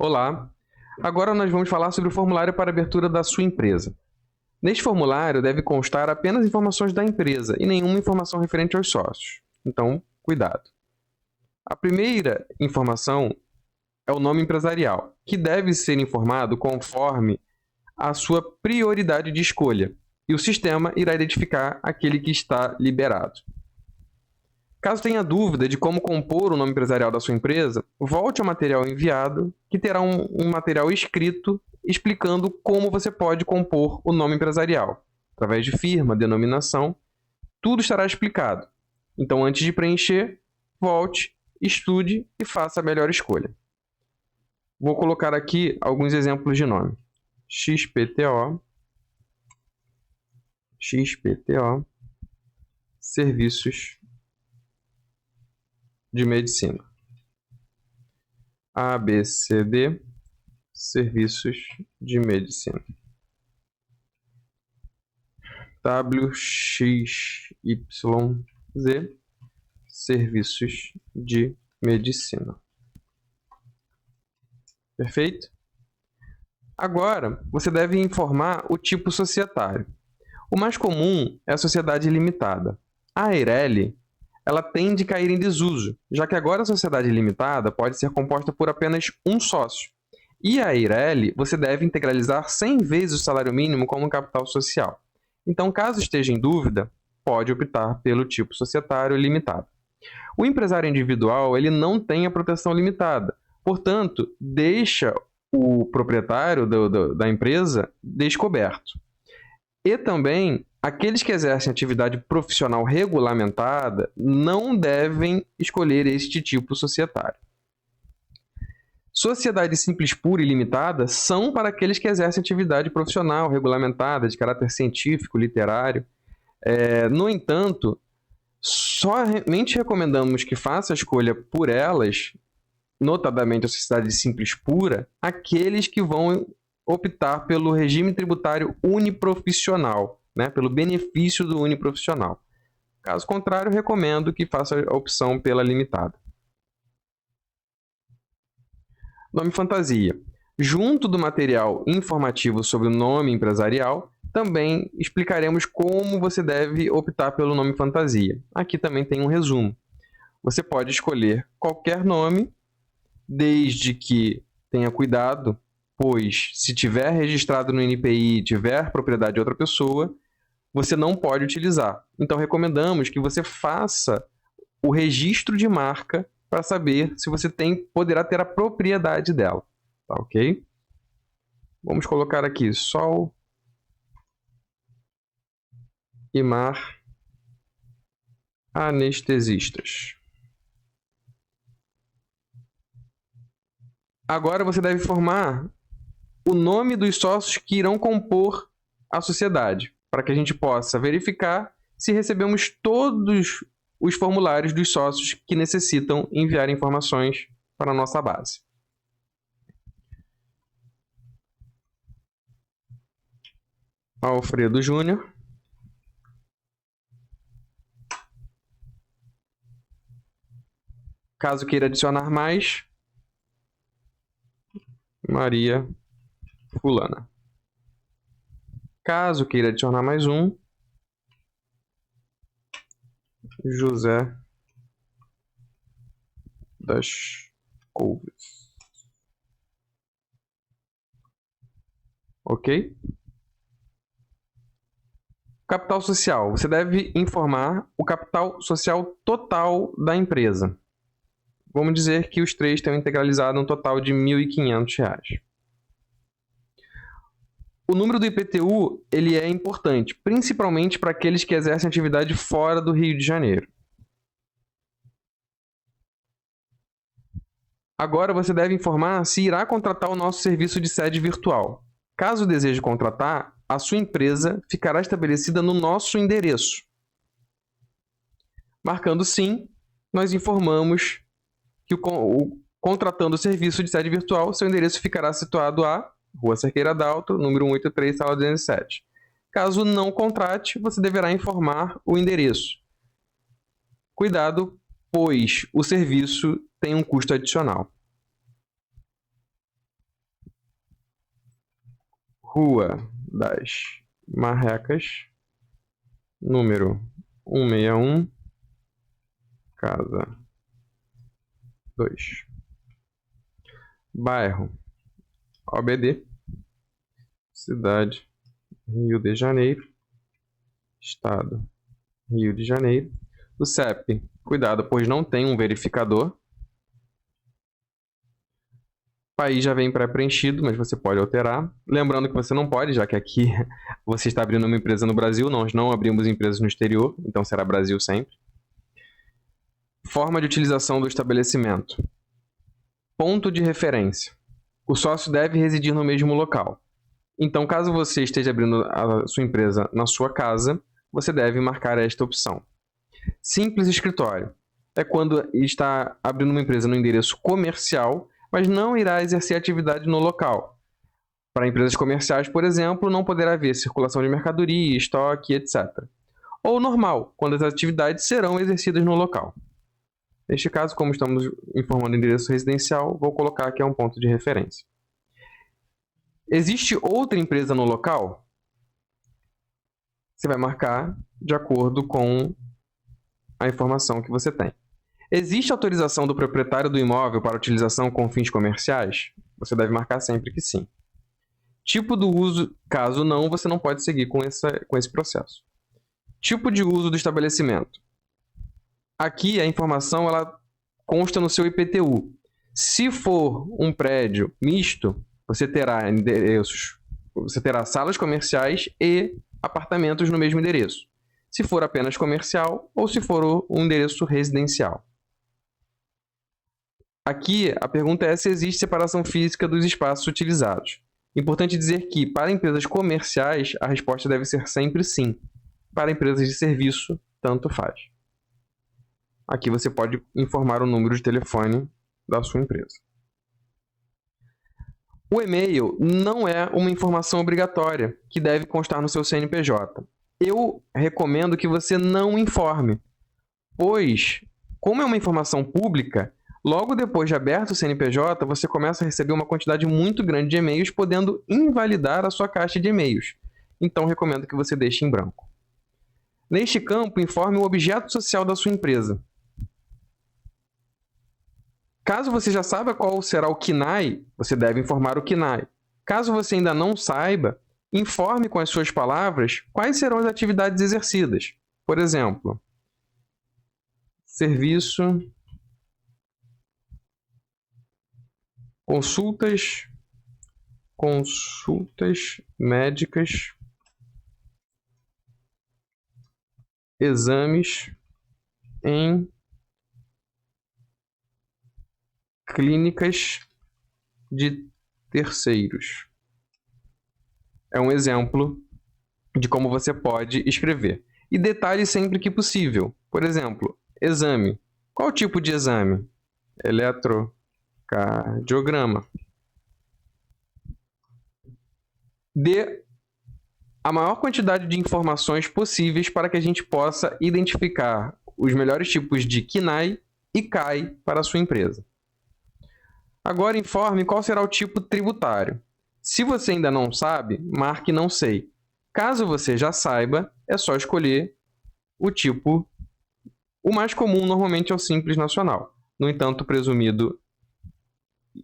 Olá! Agora nós vamos falar sobre o formulário para abertura da sua empresa. Neste formulário deve constar apenas informações da empresa e nenhuma informação referente aos sócios. Então, cuidado. A primeira informação é o nome empresarial, que deve ser informado conforme a sua prioridade de escolha, e o sistema irá identificar aquele que está liberado. Caso tenha dúvida de como compor o nome empresarial da sua empresa, volte ao material enviado, que terá um material escrito explicando como você pode compor o nome empresarial, através de firma, denominação, tudo estará explicado. Então, antes de preencher, volte, estude e faça a melhor escolha. Vou colocar aqui alguns exemplos de nome. XPTO, Serviços de Medicina. ABCD, Serviços de Medicina. WXYZ, Serviços de Medicina. Perfeito? Agora, você deve informar o tipo societário. O mais comum é a sociedade limitada. A Eireli, ela tende a cair em desuso, já que agora a sociedade limitada pode ser composta por apenas um sócio. E a Eireli, você deve integralizar 100 vezes o salário mínimo como capital social. Então, caso esteja em dúvida, pode optar pelo tipo societário limitado. O empresário individual, ele não tem a proteção limitada, portanto, deixa o proprietário da empresa descoberto. E também, aqueles que exercem atividade profissional regulamentada não devem escolher este tipo societário. Sociedade simples pura e limitada são para aqueles que exercem atividade profissional regulamentada, de caráter científico, literário. No entanto, somente recomendamos que faça a escolha por elas, notadamente a sociedade simples pura, aqueles que vão optar pelo regime tributário uniprofissional, pelo benefício do uniprofissional. Caso contrário, recomendo que faça a opção pela limitada. Nome fantasia. Junto do material informativo sobre o nome empresarial, também explicaremos como você deve optar pelo nome fantasia. Aqui também tem um resumo. Você pode escolher qualquer nome, desde que tenha cuidado, pois se tiver registrado no NPI e tiver propriedade de outra pessoa, você não pode utilizar. Então, recomendamos que você faça o registro de marca para saber se você poderá ter a propriedade dela. Tá ok? Vamos colocar aqui Sol e Mar Anestesistas. Agora você deve informar o nome dos sócios que irão compor a sociedade, para que a gente possa verificar se recebemos todos os formulários dos sócios que necessitam enviar informações para a nossa base. Alfredo Júnior. Caso queira adicionar mais, Maria Fulana. Caso queira adicionar mais um, José das Couves. Ok? Capital social. Você deve informar o capital social total da empresa. Vamos dizer que os três tenham integralizado um total de R$ 1.500. O número do IPTU ele é importante, principalmente para aqueles que exercem atividade fora do Rio de Janeiro. Agora você deve informar se irá contratar o nosso serviço de sede virtual. Caso deseje contratar, a sua empresa ficará estabelecida no nosso endereço. Marcando sim, nós informamos que contratando o serviço de sede virtual, seu endereço ficará situado a Rua Cerqueira d'Alto, número 183, sala 207. Caso não contrate, você deverá informar o endereço. Cuidado, pois o serviço tem um custo adicional. Rua das Marrecas, número 161, casa 2. Bairro OBD, cidade Rio de Janeiro, estado Rio de Janeiro. O CEP, cuidado, pois não tem um verificador. O país já vem pré-preenchido, mas você pode alterar. Lembrando que você não pode, já que aqui você está abrindo uma empresa no Brasil, nós não abrimos empresas no exterior, então será Brasil sempre. Forma de utilização do estabelecimento. Ponto de referência. O sócio deve residir no mesmo local. Então, caso você esteja abrindo a sua empresa na sua casa, você deve marcar esta opção. Simples escritório. É quando está abrindo uma empresa no endereço comercial, mas não irá exercer atividade no local. Para empresas comerciais, por exemplo, não poderá haver circulação de mercadoria, estoque, etc. Ou normal, quando as atividades serão exercidas no local. Neste caso, como estamos informando endereço residencial, vou colocar aqui um ponto de referência. Existe outra empresa no local? Você vai marcar de acordo com a informação que você tem. Existe autorização do proprietário do imóvel para utilização com fins comerciais? Você deve marcar sempre que sim. Tipo do uso, caso não, você não pode seguir com esse processo. Tipo de uso do estabelecimento. Aqui a informação ela consta no seu IPTU. Se for um prédio misto, você terá endereços, você terá salas comerciais e apartamentos no mesmo endereço. Se for apenas comercial ou se for um endereço residencial. Aqui a pergunta é se existe separação física dos espaços utilizados. Importante dizer que, para empresas comerciais, a resposta deve ser sempre sim. Para empresas de serviço, tanto faz. Aqui você pode informar o número de telefone da sua empresa. O e-mail não é uma informação obrigatória que deve constar no seu CNPJ. Eu recomendo que você não informe, pois, como é uma informação pública, logo depois de aberto o CNPJ, você começa a receber uma quantidade muito grande de e-mails, podendo invalidar a sua caixa de e-mails. Então, recomendo que você deixe em branco. Neste campo, informe o objeto social da sua empresa. Caso você já saiba qual será o KNAI, você deve informar o KNAI. Caso você ainda não saiba, informe com as suas palavras quais serão as atividades exercidas. Por exemplo, serviço, consultas médicas, exames em clínicas de terceiros. É um exemplo de como você pode escrever. E detalhe sempre que possível. Por exemplo, exame. Qual tipo de exame? Eletrocardiograma. Dê a maior quantidade de informações possíveis para que a gente possa identificar os melhores tipos de KNAI e CAI para a sua empresa. Agora informe qual será o tipo tributário. Se você ainda não sabe, marque não sei. Caso você já saiba, é só escolher o tipo. O mais comum normalmente é o Simples Nacional. No entanto, presumido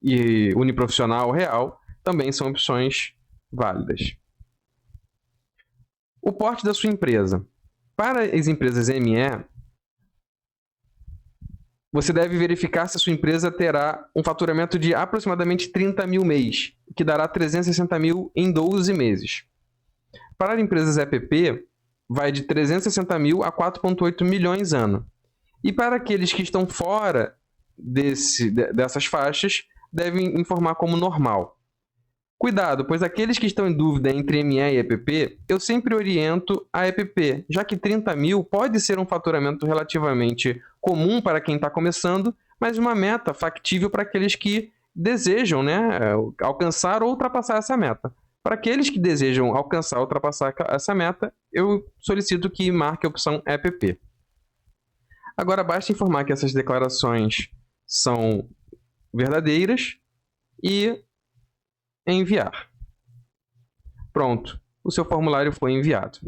e uniprofissional real também são opções válidas. O porte da sua empresa. Para as empresas ME, você deve verificar se a sua empresa terá um faturamento de aproximadamente 30 mil mês, que dará 360 mil em 12 meses. Para empresas EPP, vai de 360 mil a 4,8 milhões ano. E para aqueles que estão fora dessas faixas, devem informar como normal. Cuidado, pois aqueles que estão em dúvida entre ME e EPP, eu sempre oriento a EPP, já que 30 mil pode ser um faturamento relativamente comum para quem está começando, mas uma meta factível para aqueles que desejam, alcançar ou ultrapassar essa meta. Para aqueles que desejam alcançar ou ultrapassar essa meta, eu solicito que marque a opção EPP. Agora, basta informar que essas declarações são verdadeiras e enviar. Pronto, o seu formulário foi enviado.